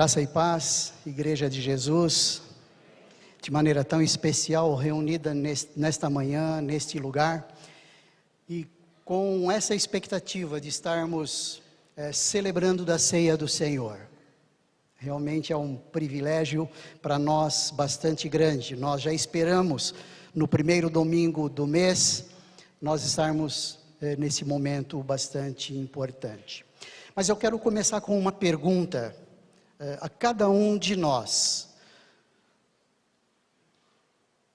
Graça e paz, Igreja de Jesus, de maneira tão especial, reunida nesta manhã, neste lugar, e com essa expectativa de estarmos celebrando da ceia do Senhor. Realmente é um privilégio para nós bastante grande. Nós já esperamos no primeiro domingo do mês, nós estarmos nesse momento bastante importante. Mas eu quero começar com uma pergunta a cada um de nós.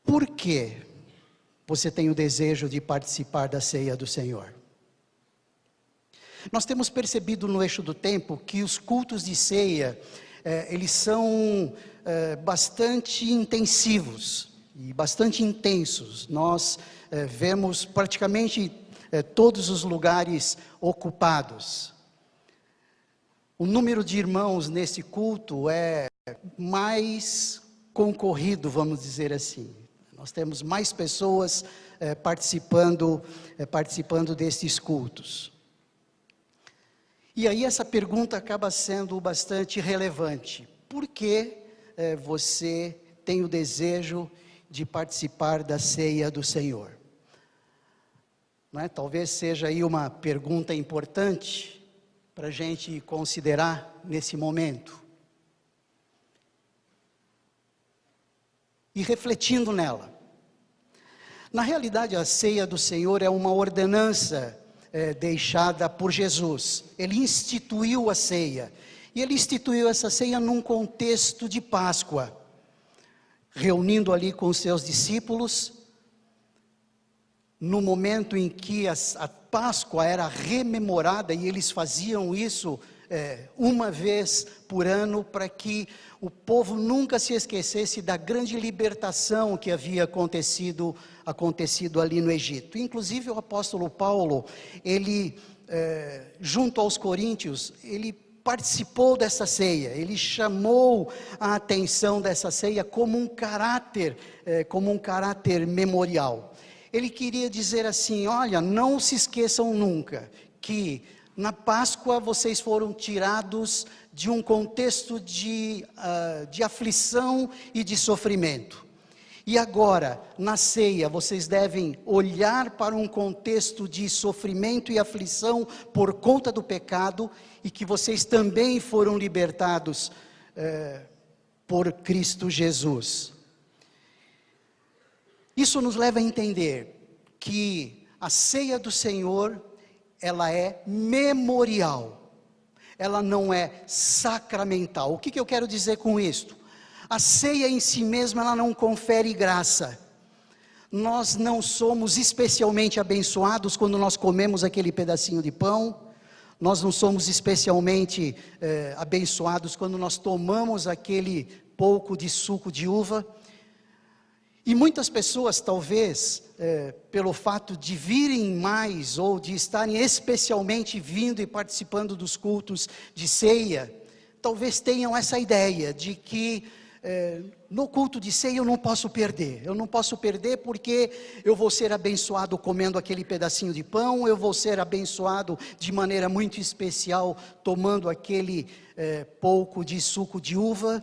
Por que você tem o desejo de participar da ceia do Senhor? Nós temos percebido no eixo do tempo que os cultos de ceia, eles são bastante intensivos e bastante intensos. Nós vemos praticamente todos os lugares ocupados. O número de irmãos nesse culto é mais concorrido, vamos dizer assim. Nós temos mais pessoas participando destes cultos. E aí essa pergunta acaba sendo bastante relevante. Por que você tem o desejo de participar da ceia do Senhor? Não é? Talvez seja aí uma pergunta importante para a gente considerar nesse momento. E refletindo nela. Na realidade, a ceia do Senhor é uma ordenança deixada por Jesus. Ele instituiu a ceia. E ele instituiu essa ceia num contexto de Páscoa. Reunindo ali com os seus discípulos, no momento em que a Páscoa era rememorada, e eles faziam isso uma vez por ano, para que o povo nunca se esquecesse da grande libertação que havia acontecido ali no Egito. Inclusive o apóstolo Paulo, ele, junto aos coríntios, ele participou dessa ceia, ele chamou a atenção dessa ceia como um caráter memorial. Ele queria dizer assim: olha, não se esqueçam nunca que na Páscoa vocês foram tirados de um contexto de aflição e de sofrimento. E agora, na ceia, vocês devem olhar para um contexto de sofrimento e aflição por conta do pecado, e que vocês também foram libertados por Cristo Jesus. Isso nos leva a entender que a ceia do Senhor, ela é memorial, ela não é sacramental. O que eu quero dizer com isto? A ceia em si mesma, ela não confere graça. Nós não somos especialmente abençoados quando nós comemos aquele pedacinho de pão. Nós não somos especialmente abençoados quando nós tomamos aquele pouco de suco de uva. E muitas pessoas, talvez, pelo fato de virem mais, ou de estarem especialmente vindo e participando dos cultos de ceia, talvez tenham essa ideia de que no culto de ceia eu não posso perder. Eu não posso perder porque eu vou ser abençoado comendo aquele pedacinho de pão, eu vou ser abençoado de maneira muito especial tomando aquele pouco de suco de uva.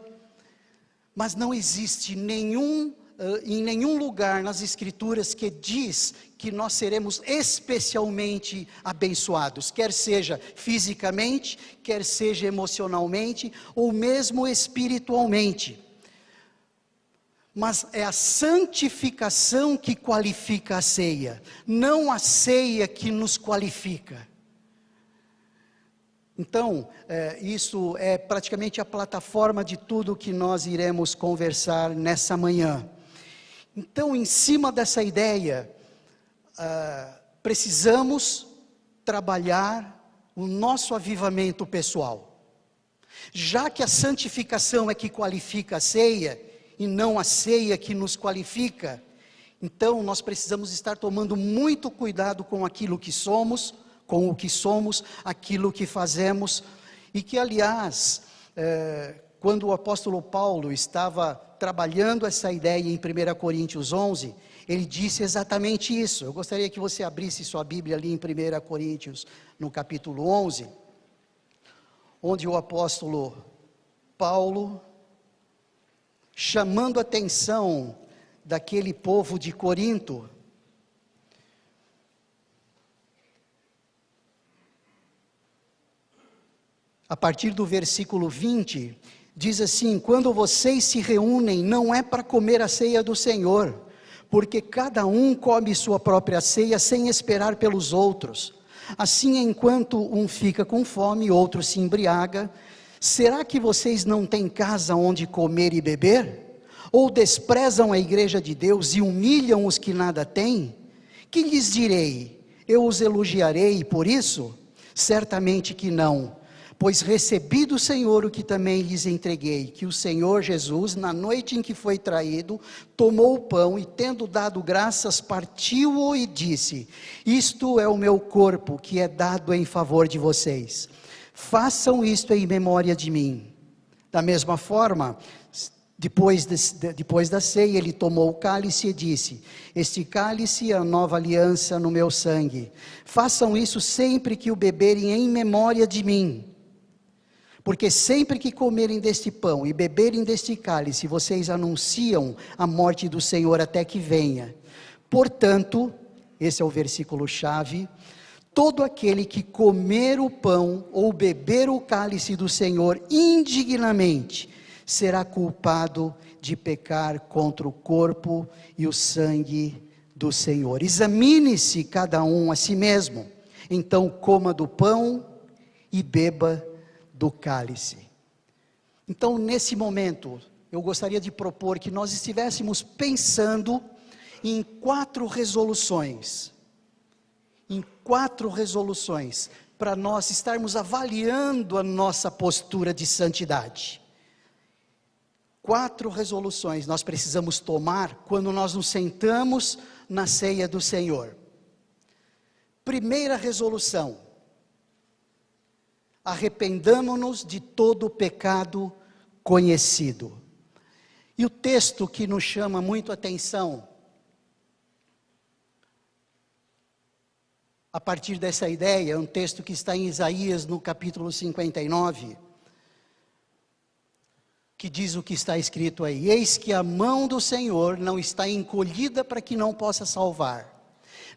Mas não existe em nenhum lugar nas Escrituras que diz que nós seremos especialmente abençoados, quer seja fisicamente, quer seja emocionalmente, ou mesmo espiritualmente. Mas é a santificação que qualifica a ceia, não a ceia que nos qualifica. Então, isso é praticamente a plataforma de tudo que nós iremos conversar nessa manhã. Então, em cima dessa ideia, precisamos trabalhar o nosso avivamento pessoal. Já que a santificação é que qualifica a ceia, e não a ceia que nos qualifica, então nós precisamos estar tomando muito cuidado com aquilo que somos, com o que somos, aquilo que fazemos, e que aliás, quando o apóstolo Paulo estava trabalhando essa ideia em 1 Coríntios 11, ele disse exatamente isso. Eu gostaria que você abrisse sua Bíblia ali em 1 Coríntios, no capítulo 11, onde o apóstolo Paulo, chamando a atenção daquele povo de Corinto, a partir do versículo 20, diz assim: quando vocês se reúnem, não é para comer a ceia do Senhor, porque cada um come sua própria ceia sem esperar pelos outros. Assim, enquanto um fica com fome, outro se embriaga. Será que vocês não têm casa onde comer e beber? Ou desprezam a igreja de Deus e humilham os que nada têm? Que lhes direi? Eu os elogiarei por isso? Certamente que não. Pois recebi do Senhor o que também lhes entreguei, que o Senhor Jesus, na noite em que foi traído, tomou o pão e, tendo dado graças, partiu-o e disse: isto é o meu corpo, que é dado em favor de vocês. Façam isto em memória de mim. Da mesma forma, depois da ceia, ele tomou o cálice e disse: este cálice é a nova aliança no meu sangue. Façam isso sempre que o beberem em memória de mim. Porque sempre que comerem deste pão e beberem deste cálice, vocês anunciam a morte do Senhor até que venha. Portanto, esse é o versículo chave: todo aquele que comer o pão ou beber o cálice do Senhor indignamente, será culpado de pecar contra o corpo e o sangue do Senhor. Examine-se cada um a si mesmo, então coma do pão e beba do cálice. Então, nesse momento, eu gostaria de propor que nós estivéssemos pensando em 4 resoluções. Em 4 resoluções, para nós estarmos avaliando a nossa postura de santidade. 4 resoluções nós precisamos tomar quando nós nos sentamos na ceia do Senhor. Primeira resolução: arrependamo-nos de todo o pecado conhecido. E o texto que nos chama muito a atenção, a partir dessa ideia, é um texto que está em Isaías, no capítulo 59, que diz o que está escrito aí: eis que a mão do Senhor não está encolhida para que não possa salvar,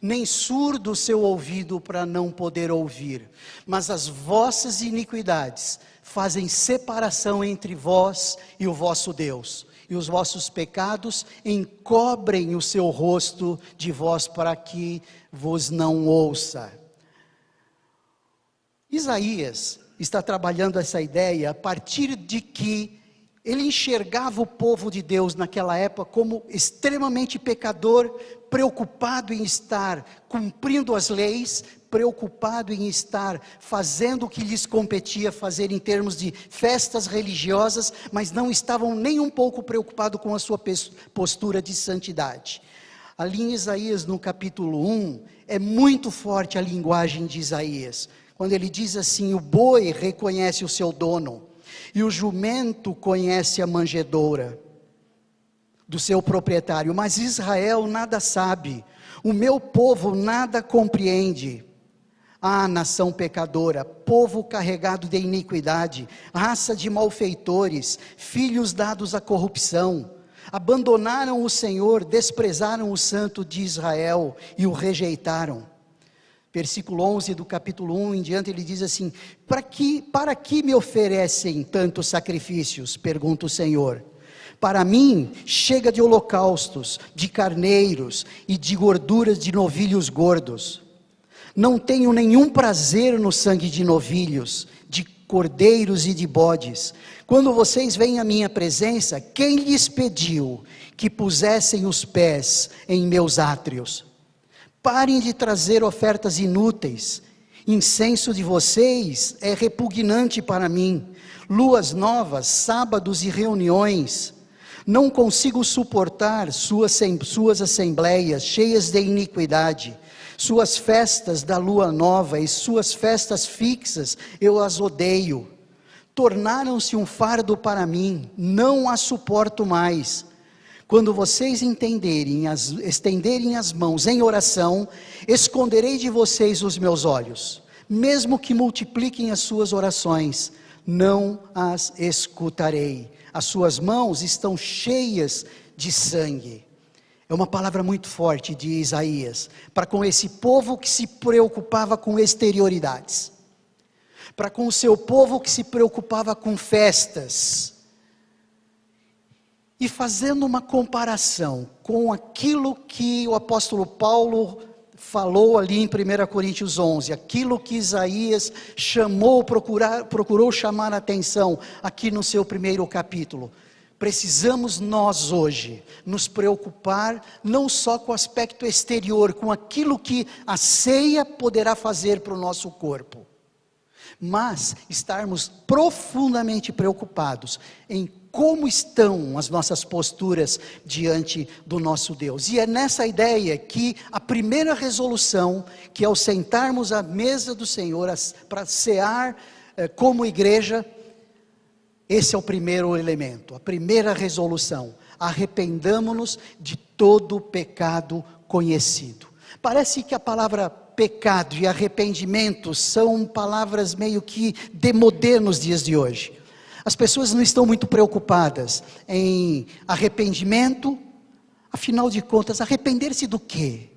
nem surdo o seu ouvido para não poder ouvir, mas as vossas iniquidades fazem separação entre vós e o vosso Deus, e os vossos pecados encobrem o seu rosto de vós para que vos não ouça. Isaías está trabalhando essa ideia a partir de que ele enxergava o povo de Deus naquela época como extremamente pecador, preocupado em estar cumprindo as leis, preocupado em estar fazendo o que lhes competia fazer em termos de festas religiosas, mas não estavam nem um pouco preocupados com a sua postura de santidade. Ali em Isaías, no capítulo 1, é muito forte a linguagem de Isaías, quando ele diz assim: o boi reconhece o seu dono, e o jumento conhece a manjedoura do seu proprietário, mas Israel nada sabe, o meu povo nada compreende. Ah, nação pecadora, povo carregado de iniquidade, raça de malfeitores, filhos dados à corrupção, abandonaram o Senhor, desprezaram o Santo de Israel e o rejeitaram. Versículo 11 do capítulo 1 em diante, ele diz assim: para que me oferecem tantos sacrifícios? Pergunta o Senhor. Para mim, chega de holocaustos, de carneiros e de gorduras de novilhos gordos. Não tenho nenhum prazer no sangue de novilhos, de cordeiros e de bodes. Quando vocês vêm à minha presença, quem lhes pediu que pusessem os pés em meus átrios? Parem de trazer ofertas inúteis. Incenso de vocês é repugnante para mim. Luas novas, sábados e reuniões. Não consigo suportar suas assembleias cheias de iniquidade. Suas festas da lua nova e suas festas fixas, eu as odeio. Tornaram-se um fardo para mim, não as suporto mais. Quando vocês estenderem as mãos em oração, esconderei de vocês os meus olhos. Mesmo que multipliquem as suas orações, não as escutarei. As suas mãos estão cheias de sangue. É uma palavra muito forte de Isaías, para com esse povo que se preocupava com exterioridades, para com o seu povo que se preocupava com festas, e fazendo uma comparação com aquilo que o apóstolo Paulo falou ali em 1 Coríntios 11, aquilo que Isaías procurou chamar a atenção aqui no seu primeiro capítulo. Precisamos nós hoje nos preocupar não só com o aspecto exterior, com aquilo que a ceia poderá fazer para o nosso corpo, mas estarmos profundamente preocupados em como estão as nossas posturas diante do nosso Deus. E é nessa ideia que a primeira resolução, que ao sentarmos à mesa do Senhor para cear como igreja, esse é o primeiro elemento, a primeira resolução: arrependamo-nos de todo pecado conhecido. Parece que a palavra pecado e arrependimento são palavras meio que demodê nos dias de hoje. As pessoas não estão muito preocupadas em arrependimento, afinal de contas, arrepender-se do quê?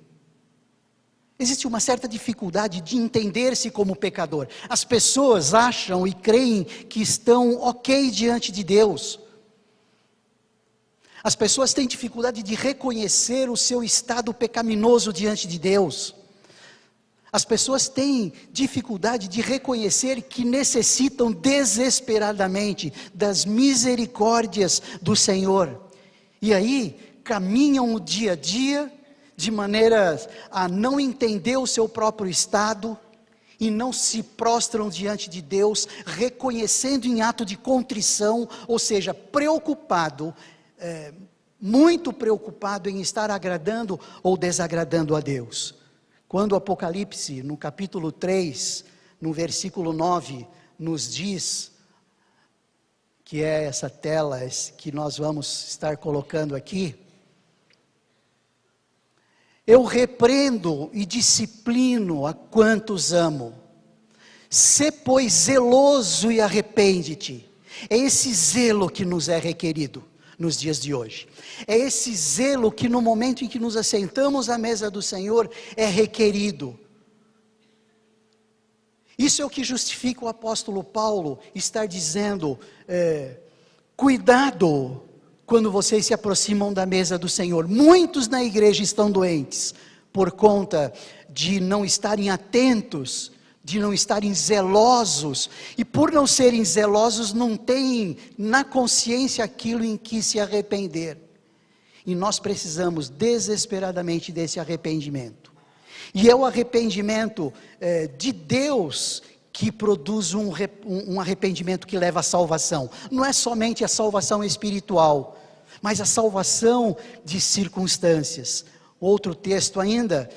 Existe uma certa dificuldade de entender-se como pecador. As pessoas acham e creem que estão ok diante de Deus. As pessoas têm dificuldade de reconhecer o seu estado pecaminoso diante de Deus. As pessoas têm dificuldade de reconhecer que necessitam desesperadamente das misericórdias do Senhor. E aí, caminham o dia a dia de maneira a não entender o seu próprio estado e não se prostram diante de Deus, reconhecendo em ato de contrição, ou seja, preocupado, muito preocupado em estar agradando ou desagradando a Deus. Quando o Apocalipse, no capítulo 3, no versículo 9, nos diz, que é essa tela que nós vamos estar colocando aqui: eu repreendo e disciplino a quantos amo. Sê, pois, zeloso e arrepende-te. É esse zelo que nos é requerido nos dias de hoje. É esse zelo que no momento em que nos assentamos à mesa do Senhor é requerido. Isso é o que justifica o apóstolo Paulo estar dizendo: cuidado quando vocês se aproximam da mesa do Senhor. Muitos na igreja estão doentes por conta de não estarem atentos, de não estarem zelosos, e por não serem zelosos não têm na consciência aquilo em que se arrepender. E nós precisamos desesperadamente desse arrependimento. E é o arrependimento de Deus que produz um arrependimento que leva à salvação. Não é somente a salvação espiritual, mas a salvação de circunstâncias. Outro texto ainda,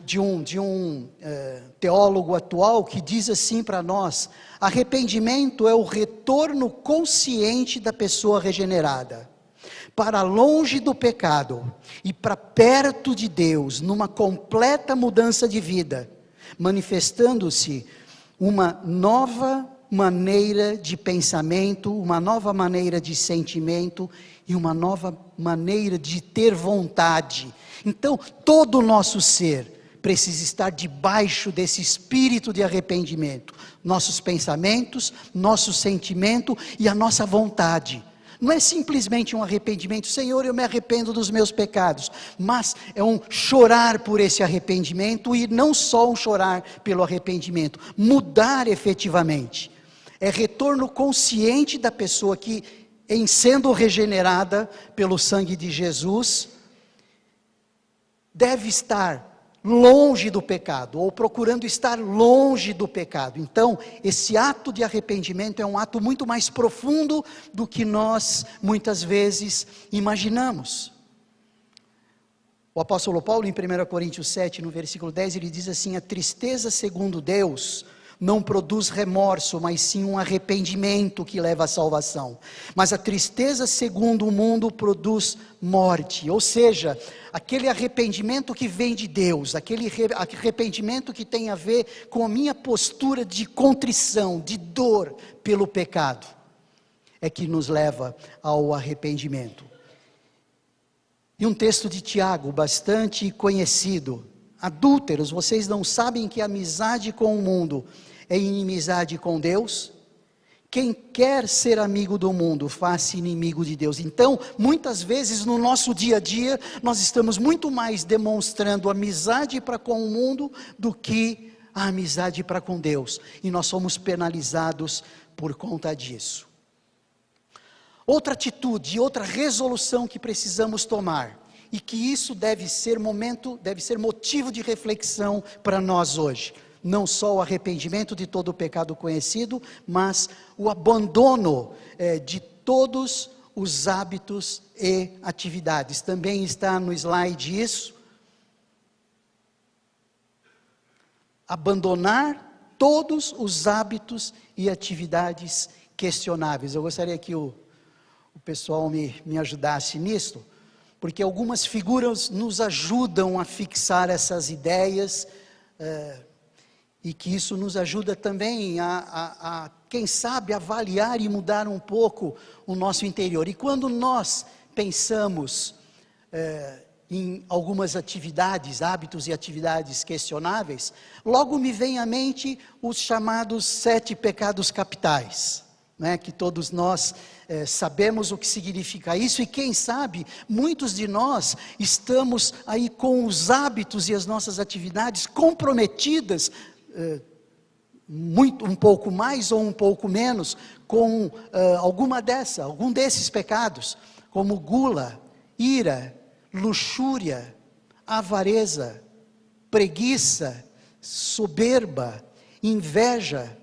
de um teólogo atual, que diz assim para nós: arrependimento é o retorno consciente da pessoa regenerada para longe do pecado e para perto de Deus, numa completa mudança de vida, manifestando-se uma nova maneira de pensamento, uma nova maneira de sentimento e uma nova maneira de ter vontade. Então, todo o nosso ser precisa estar debaixo desse espírito de arrependimento. Nossos pensamentos, nosso sentimento e a nossa vontade. Não é simplesmente um arrependimento: Senhor, eu me arrependo dos meus pecados, mas é um chorar por esse arrependimento, e não só um chorar pelo arrependimento, mudar efetivamente. É retorno consciente da pessoa que, em sendo regenerada pelo sangue de Jesus, deve estar longe do pecado, ou procurando estar longe do pecado. Então, esse ato de arrependimento é um ato muito mais profundo do que nós muitas vezes imaginamos. O apóstolo Paulo, em 1 Coríntios 7, no versículo 10, ele diz assim: a tristeza segundo Deus não produz remorso, mas sim um arrependimento que leva à salvação. Mas a tristeza, segundo o mundo, produz morte. Ou seja, aquele arrependimento que vem de Deus, aquele arrependimento que tem a ver com a minha postura de contrição, de dor pelo pecado, é que nos leva ao arrependimento. E um texto de Tiago, bastante conhecido: adúlteros, vocês não sabem que a amizade com o mundo é inimizade com Deus? Quem quer ser amigo do mundo, faz-se inimigo de Deus. Então, muitas vezes no nosso dia a dia, nós estamos muito mais demonstrando amizade para com o mundo do que a amizade para com Deus. E nós somos penalizados por conta disso. Outra atitude, outra resolução que precisamos tomar, e que isso deve ser motivo de reflexão para nós hoje. Não só o arrependimento de todo o pecado conhecido, mas o abandono de todos os hábitos e atividades. Também está no slide isso. Abandonar todos os hábitos e atividades questionáveis. Eu gostaria que o pessoal me ajudasse nisso, porque algumas figuras nos ajudam a fixar essas ideias, e que isso nos ajuda também quem sabe, avaliar e mudar um pouco o nosso interior. E quando nós pensamos em algumas atividades, hábitos e atividades questionáveis, logo me vem à mente os chamados 7 pecados capitais, né, que todos nós sabemos o que significa isso, e quem sabe, muitos de nós estamos aí com os hábitos e as nossas atividades comprometidas, um pouco mais ou um pouco menos, com algum desses pecados, como gula, ira, luxúria, avareza, preguiça, soberba, inveja.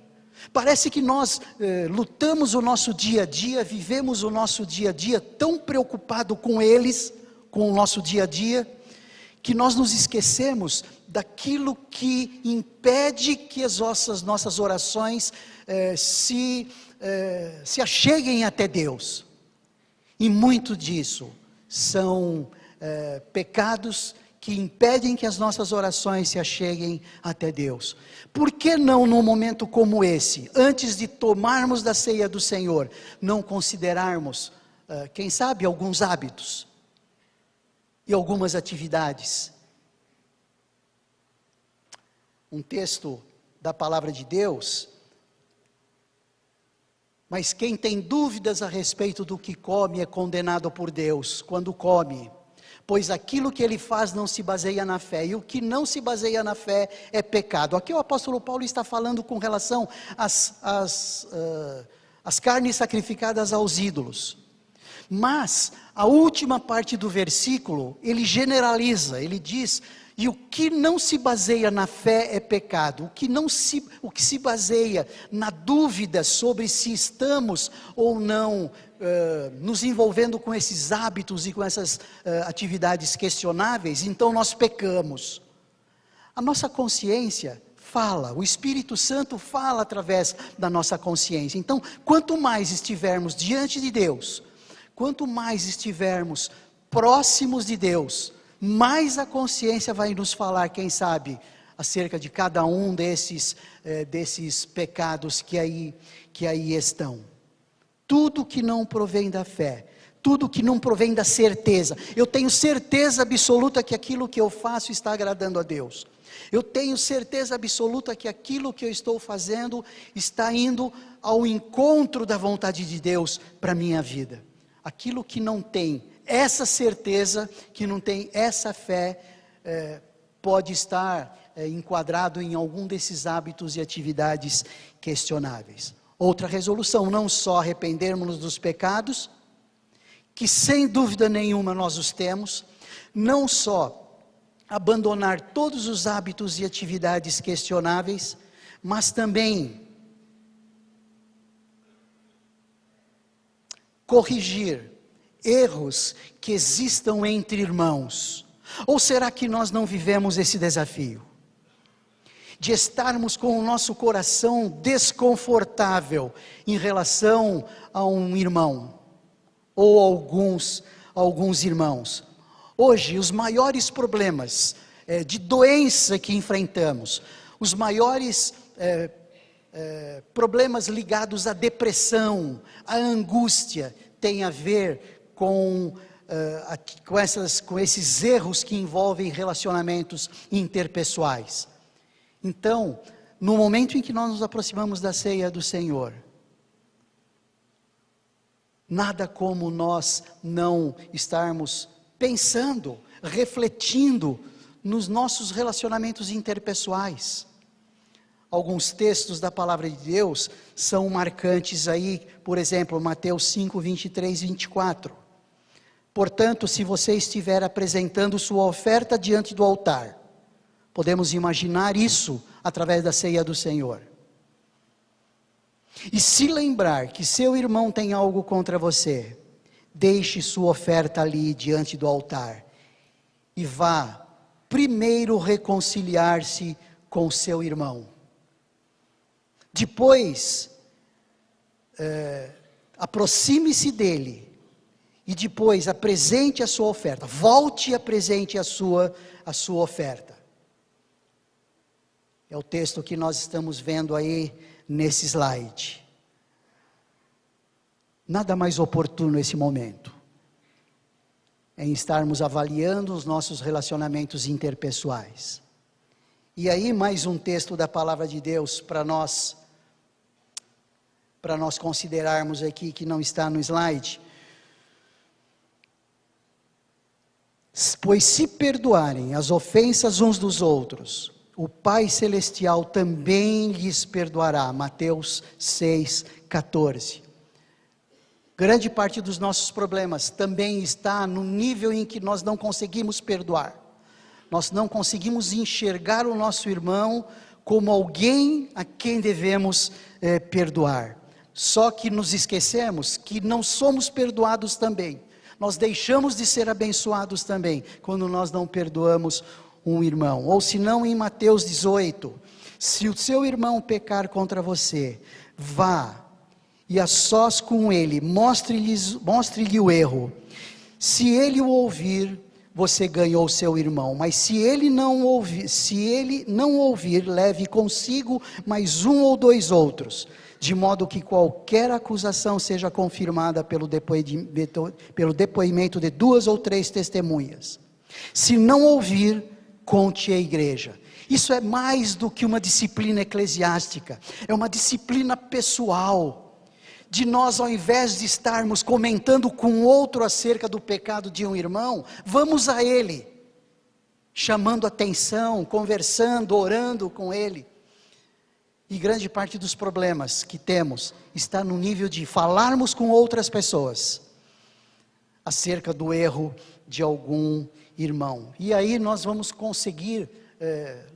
Parece que nós lutamos o nosso dia a dia, vivemos o nosso dia a dia tão preocupado com eles, com o nosso dia a dia, que nós nos esquecemos daquilo que impede que as nossas orações se acheguem até Deus. E muito disso são pecados que impedem que as nossas orações se acheguem até Deus. Por que não, num momento como esse, antes de tomarmos da ceia do Senhor, não considerarmos, quem sabe, alguns hábitos e algumas atividades? Um texto da palavra de Deus: mas quem tem dúvidas a respeito do que come é condenado por Deus quando come, pois aquilo que ele faz não se baseia na fé, e o que não se baseia na fé é pecado. Aqui o apóstolo Paulo está falando com relação às carnes sacrificadas aos ídolos. Mas a última parte do versículo, ele generaliza, ele diz: e o que não se baseia na fé é pecado. O que se baseia na dúvida sobre se estamos ou não nos envolvendo com esses hábitos e com essas atividades questionáveis, então nós pecamos. A nossa consciência fala, o Espírito Santo fala através da nossa consciência. Então, quanto mais estivermos diante de Deus, quanto mais estivermos próximos de Deus, mais a consciência vai nos falar, quem sabe, acerca de cada um desses pecados que aí estão. Tudo que não provém da fé, tudo que não provém da certeza. Eu tenho certeza absoluta que aquilo que eu faço está agradando a Deus. Eu tenho certeza absoluta que aquilo que eu estou fazendo está indo ao encontro da vontade de Deus para a minha vida. Aquilo que não tem essa certeza, que não tem essa fé, pode estar enquadrado em algum desses hábitos e atividades questionáveis. Outra resolução: não só arrependermos dos pecados, que sem dúvida nenhuma nós os temos, não só abandonar todos os hábitos e atividades questionáveis, mas também corrigir erros que existam entre irmãos. Ou será que nós não vivemos esse desafio? de estarmos com o nosso coração desconfortável em relação a um irmão, ou alguns irmãos. Hoje, os maiores problemas de doença que enfrentamos, os maiores problemas ligados à depressão, à angústia, têm a ver com esses erros que envolvem relacionamentos interpessoais. Então, no momento em que nós nos aproximamos da ceia do Senhor, nada como nós não estarmos pensando, refletindo nos nossos relacionamentos interpessoais. Alguns textos da palavra de Deus são marcantes aí, por exemplo, Mateus 5, 23 e 24. Portanto, se você estiver apresentando sua oferta diante do altar, podemos imaginar isso através da ceia do Senhor. E se lembrar que seu irmão tem algo contra você, deixe sua oferta ali diante do altar e vá primeiro reconciliar-se com seu irmão. Depois, aproxime-se dele e depois apresente a sua oferta. Volte e apresente a sua oferta. É o texto que nós estamos vendo aí nesse slide. Nada mais oportuno nesse momento em estarmos avaliando os nossos relacionamentos interpessoais. E aí mais um texto da palavra de Deus para nós considerarmos aqui, que não está no slide. Pois se perdoarem as ofensas uns dos outros, o Pai Celestial também lhes perdoará. Mateus 6, 14. Grande parte dos nossos problemas também está no nível em que nós não conseguimos perdoar. Nós não conseguimos enxergar o nosso irmão como alguém a quem devemos perdoar. Só que nos esquecemos que não somos perdoados também. Nós deixamos de ser abençoados também, quando nós não perdoamos um irmão. Ou se não, em Mateus 18, se o seu irmão pecar contra você, vá e a sós com ele, mostre-lhe o erro. Se ele o ouvir, você ganhou seu irmão. Mas se ele não ouvir, leve consigo mais um ou dois outros, de modo que qualquer acusação seja confirmada pelo depoimento de 2 ou 3 testemunhas. Se não ouvir, conte à igreja. Isso é mais do que uma disciplina eclesiástica, é uma disciplina pessoal, de nós, ao invés de estarmos comentando com outro acerca do pecado de um irmão, vamos a ele, chamando atenção, conversando, orando com ele. E grande parte dos problemas que temos está no nível de falarmos com outras pessoas acerca do erro de algum irmão. E aí nós vamos conseguir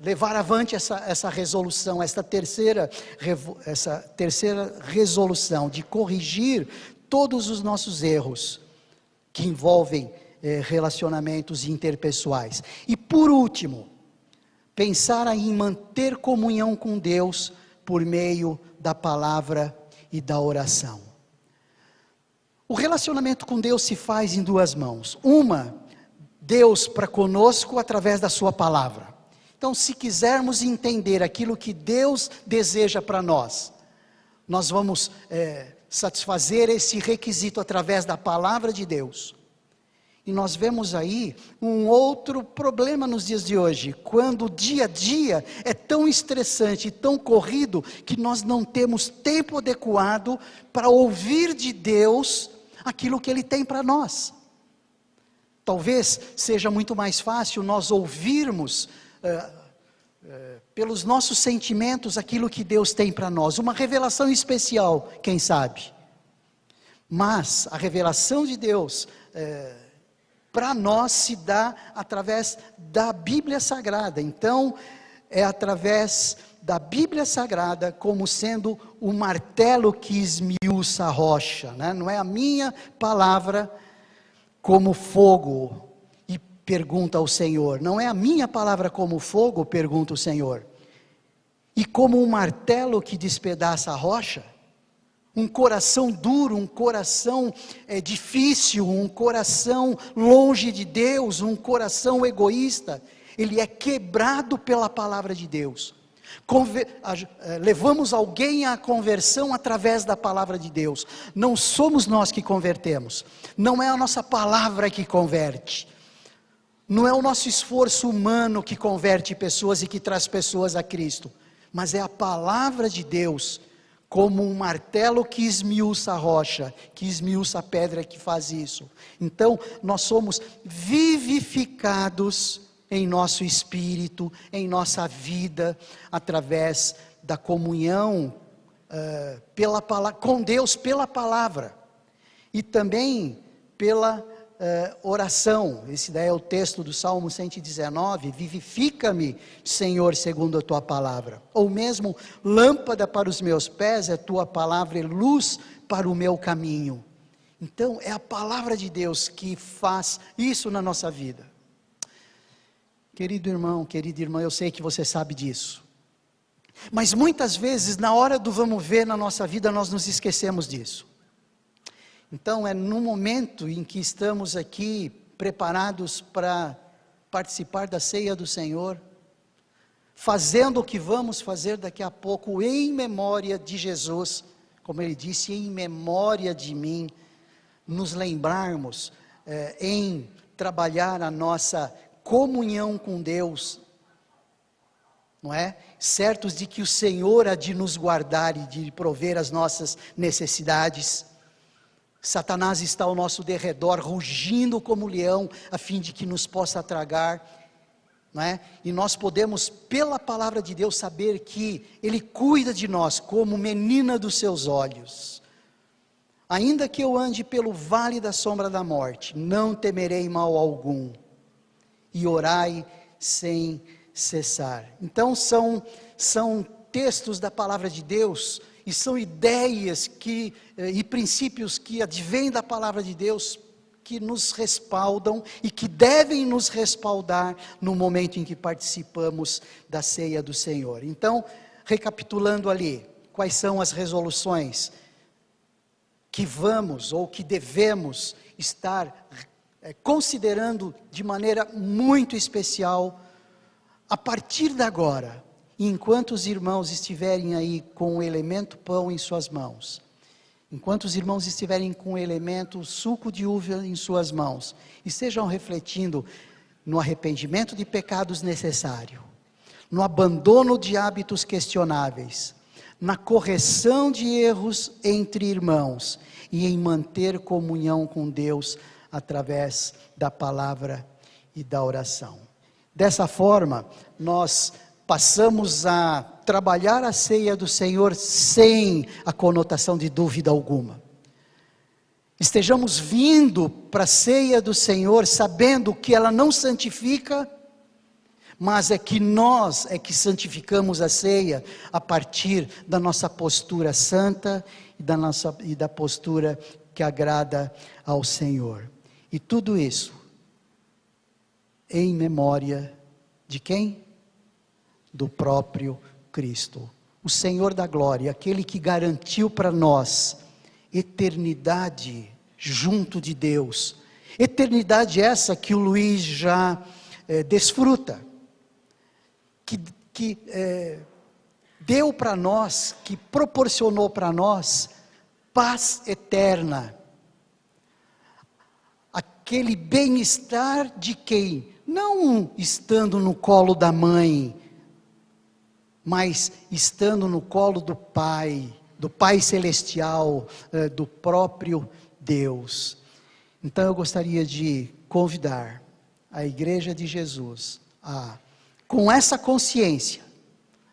levar avante essa resolução, essa terceira resolução de corrigir todos os nossos erros que envolvem relacionamentos interpessoais. E por último, pensar em manter comunhão com Deus por meio da palavra e da oração. O relacionamento com Deus se faz em duas mãos. Uma, Deus para conosco através da sua palavra. Então, se quisermos entender aquilo que Deus deseja para nós, nós vamos satisfazer esse requisito através da palavra de Deus. E nós vemos aí um outro problema nos dias de hoje, quando o dia a dia é tão estressante, tão corrido, que nós não temos tempo adequado para ouvir de Deus aquilo que Ele tem para nós. Talvez seja muito mais fácil nós ouvirmos pelos nossos sentimentos aquilo que Deus tem para nós, uma revelação especial, quem sabe. Mas a revelação de Deus para nós se dá através da Bíblia Sagrada. Então, é através da Bíblia Sagrada como sendo o martelo que esmiuça a rocha, né? Não é a minha palavra como fogo, e pergunta ao Senhor. Não é a minha palavra como fogo, pergunta o Senhor. E como um martelo que despedaça a rocha, um coração duro, um coração difícil, um coração longe de Deus, um coração egoísta, ele é quebrado pela palavra de Deus. Levamos alguém à conversão através da palavra de Deus. Não somos nós que convertemos, não é a nossa palavra que converte, não é o nosso esforço humano que converte pessoas e que traz pessoas a Cristo, mas é a palavra de Deus, como um martelo que esmiuça a rocha, que esmiuça a pedra, que faz isso. Então, nós somos vivificados em nosso espírito, em nossa vida, através da comunhão com Deus pela palavra, e também pela oração. Esse daí é o texto do Salmo 119, vivifica-me, Senhor, segundo a tua palavra. Ou mesmo, lâmpada para os meus pés é tua palavra e luz para o meu caminho. Então, é a palavra de Deus que faz isso na nossa vida. Querido irmão, querida irmã, eu sei que você sabe disso. Mas muitas vezes, na hora do vamos ver na nossa vida, nós nos esquecemos disso. Então, é no momento em que estamos aqui, preparados para participar da ceia do Senhor, fazendo o que vamos fazer daqui a pouco, em memória de Jesus, como ele disse, em memória de mim, nos lembrarmos em trabalhar a nossa comunhão com Deus, não é? Certos de que o Senhor há de nos guardar e de prover as nossas necessidades. Satanás está ao nosso derredor, rugindo como leão, a fim de que nos possa tragar, não é? E nós podemos, pela palavra de Deus, saber que Ele cuida de nós, como menina dos seus olhos. Ainda que eu ande pelo vale da sombra da morte, não temerei mal algum, e orai sem cessar. Então são textos da palavra de Deus, e são ideias e princípios que advêm da palavra de Deus, que nos respaldam e que devem nos respaldar no momento em que participamos da ceia do Senhor. Então, recapitulando ali, quais são as resoluções que vamos ou que devemos estar considerando de maneira muito especial, a partir de agora, enquanto os irmãos estiverem aí com o elemento pão em suas mãos, enquanto os irmãos estiverem com o elemento suco de uva em suas mãos, estejam refletindo no arrependimento de pecados necessário, no abandono de hábitos questionáveis, na correção de erros entre irmãos, e em manter comunhão com Deus, através da palavra e da oração. Dessa forma, nós passamos a trabalhar a ceia do Senhor sem a conotação de dúvida alguma. Estejamos vindo para a ceia do Senhor sabendo que ela não santifica, mas é que nós é que santificamos a ceia a partir da nossa postura santa e da postura que agrada ao Senhor. E tudo isso em memória de quem? Do próprio Cristo, o Senhor da glória, aquele que garantiu para nós eternidade junto de Deus, eternidade essa que o Luiz já desfruta, que deu para nós, que proporcionou para nós paz eterna, aquele bem-estar de quem? Não estando no colo da mãe, mas estando no colo do Pai Celestial, do próprio Deus. Então eu gostaria de convidar a Igreja de Jesus com essa consciência,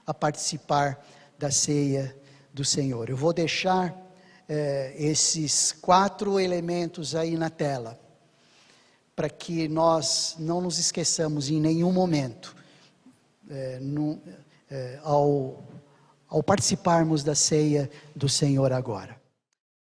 a participar da ceia do Senhor. Eu vou deixar esses 4 elementos aí na tela, para que nós não nos esqueçamos em nenhum momento, ao participarmos da ceia do Senhor agora.